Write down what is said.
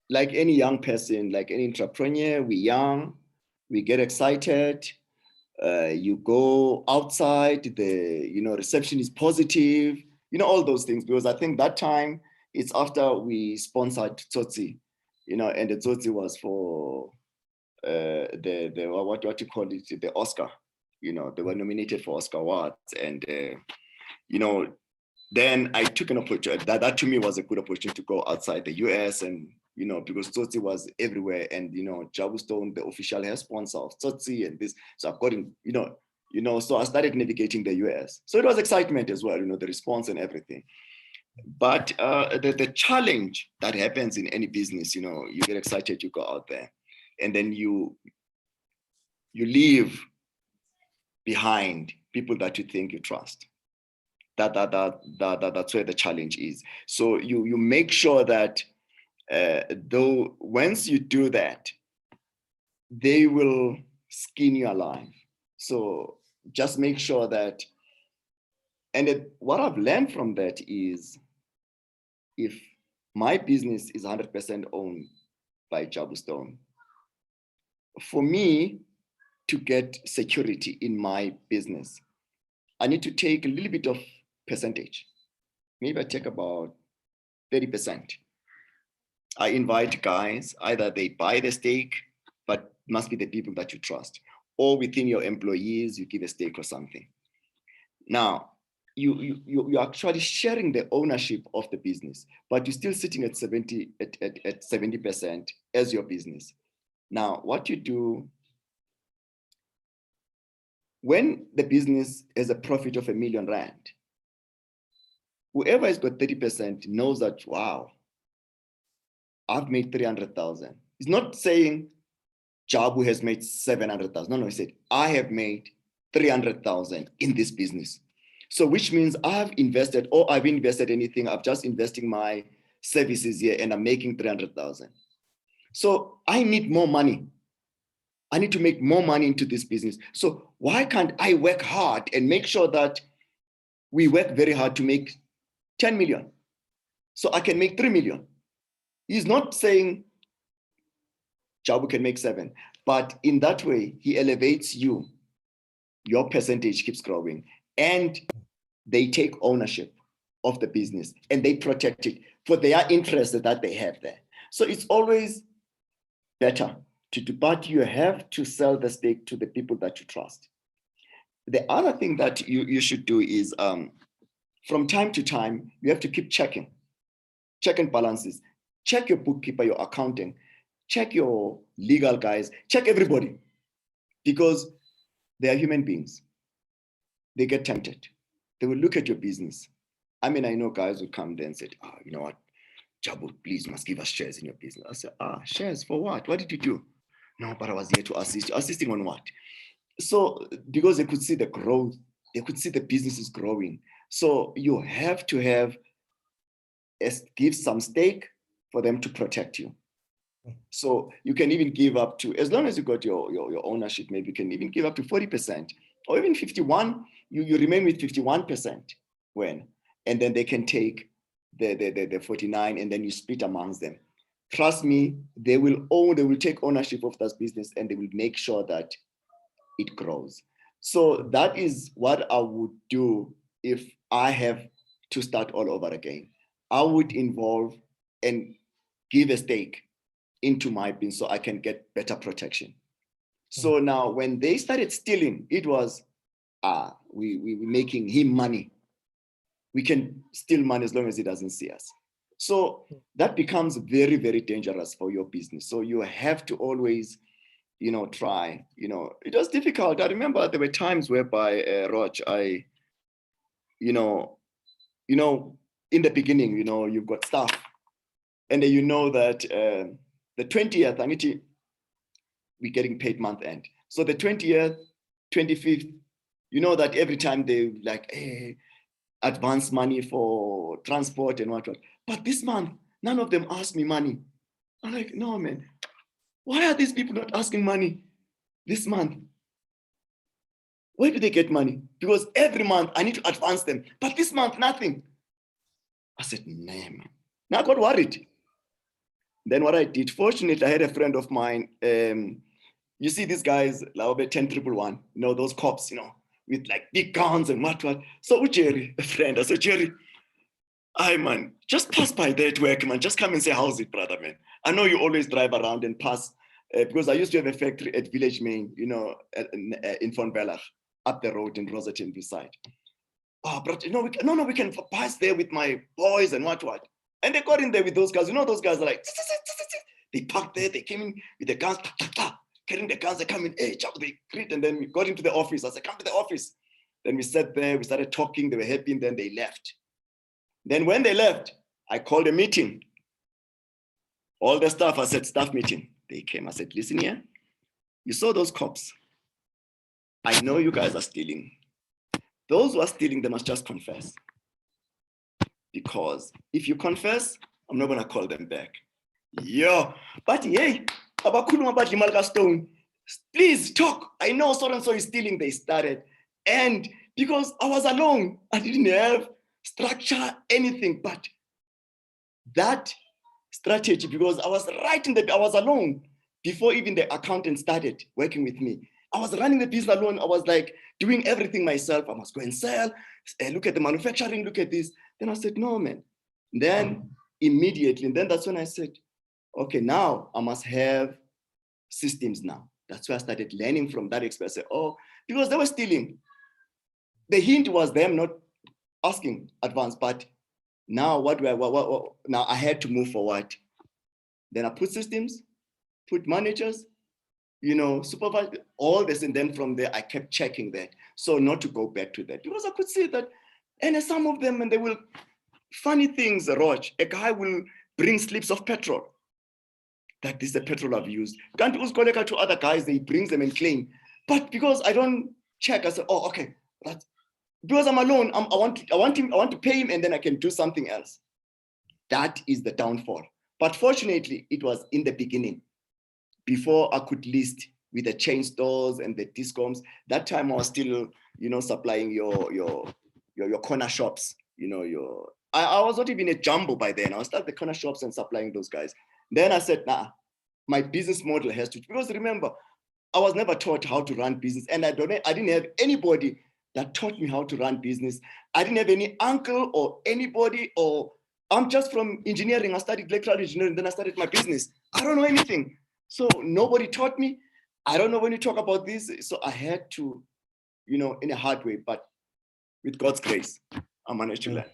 like any young person, like any entrepreneur, we're young, we get excited. You go outside, the reception is positive, all those things. Because I think that time it's after we sponsored Tsotsi, and the Tsotsi was for the what you call it, the Oscar. They were nominated for Oscar awards, and you know then I took an opportunity. That to me was a good opportunity to go outside the US, and because Tsotsi was everywhere, and Jabu Stone, the official hair sponsor of Tsotsi, and this. So I've got so I started navigating the US. So it was excitement as well, the response and everything. But the challenge that happens in any business, you get excited, you go out there, and then you leave behind people that you think you trust. That's where the challenge is. So you make sure that though once you do that, they will skin you alive. So just make sure that, and what I've learned from that is, if my business is 100% owned by Jabu Stone, for me to get security in my business, I need to take a little bit of percentage. Maybe I take about 30%. I invite guys, either they buy the stake, but must be the people that you trust, or within your employees, you give a stake or something. Now, you're actually sharing the ownership of the business, but you're still sitting at 70% as your business. Now, what you do when the business has a profit of R1 million, whoever has got 30% knows that, wow, I've made 300,000. It's not saying Jabu has made 700,000. No, he said, I have made 300,000 in this business. So which means I've invested, or I've invested anything, I'm just investing my services here and I'm making 300,000. So I need more money. I need to make more money into this business. So why can't I work hard and make sure that we work very hard to make 10 million so I can make 3 million? He's not saying Jabu can make 7, but in that way, he elevates you. Your percentage keeps growing, and they take ownership of the business and they protect it for their interest that they have there. So it's always better to do, but you have to sell the stake to the people that you trust. The other thing that you should do is from time to time, you have to keep check and balances. Check your bookkeeper, your accounting, check your legal guys, check everybody, because they are human beings. They get tempted. They will look at your business. I mean, I know guys would come there and say, oh, you know what, Jabu, please must give us shares in your business. I said, shares for what? What did you do? No, but I was here to assist you. Assisting on what? So because they could see the growth, they could see the business is growing. So you have to give some stake for them to protect you. So you can even give up to, as long as you got your ownership, maybe you can even give up to 40% or even 51. You remain with 51% and then they can take the 49 and then you split amongst them. Trust me, they will take ownership of that business and they will make sure that it grows. So that is what I would do if I have to start all over again. I would involve and give a stake into my business so I can get better protection. So now when they started stealing, it was, we making him money. We can steal money as long as he doesn't see us. So that becomes very, very dangerous for your business. So you have to always, try, it was difficult. I remember there were times whereby, Raj, in the beginning, you've got staff and then you know that the 20th, we're getting paid month end. So the 20th, 25th, you know that every time they like, hey, advance money for transport and what. But this month, none of them asked me money. I'm like, no, man, why are these people not asking money this month? Where do they get money? Because every month I need to advance them, but this month, nothing. I said, nah, man. Now I got worried. Then what I did, fortunately, I had a friend of mine. You see these guys, like 10,111, those cops, with like big guns and what. So Jerry, a friend, I said, Jerry, man, just pass by there at work, man. Just come and say, how's it, brother, man? I know you always drive around and pass, because I used to have a factory at Village Main, in Von Bellach, up the road in Rosetton beside. Oh, but we can pass there with my boys and what. And they got in there with those guys. Those guys are like, they parked there, they came in with the guns, carrying the guns, they come in, hey, Jabu, they greet, and then we got into the office. I said, come to the office. Then we sat there, we started talking, they were happy, and then they left. Then when they left, I called a meeting. All the staff, I said, staff meeting. They came, I said, listen here, you saw those cops. I know you guys are stealing. Those who are stealing, they must just confess. Because if you confess, I'm not gonna call them back. Yeah, but hey, Stone, please talk. I know so-and-so is stealing, they started. And because I was alone, I didn't have structure, anything, but that strategy, because I was I was alone before even the accountant started working with me. I was running the business alone. I was like doing everything myself. I must go and sell, look at the manufacturing, look at this. Then I said, no, man. Then immediately, and then that's when I said, okay, now I must have systems now. That's why I started learning from that experience. Oh, because they were stealing. The hint was them not asking advance, but now now I had to move forward. Then I put systems, put managers, supervise all this, and then from there I kept checking that, so not to go back to that, because I could see that, and some of them, and they will funny things. Roach, a guy will bring slips of petrol. That this is the petrol I've used. Can't to other guys, they brings them and claim, but because I don't check, I said, oh, okay, that's because I'm alone. I want to pay him, and then I can do something else. That is the downfall. But fortunately, it was in the beginning, before I could list with the chain stores and the discoms. That time I was still, supplying your corner shops. I was not even a jumbo by then. I was at the corner shops and supplying those guys. Then I said, nah, my business model has to, because remember, I was never taught how to run business, and I didn't have anybody that taught me how to run business. I didn't have any uncle or anybody, or I'm just from engineering. I studied electrical engineering, then I started my business. I don't know anything. So nobody taught me. I don't know when you talk about this. So I had to, in a hard way, but with God's grace, I managed to learn.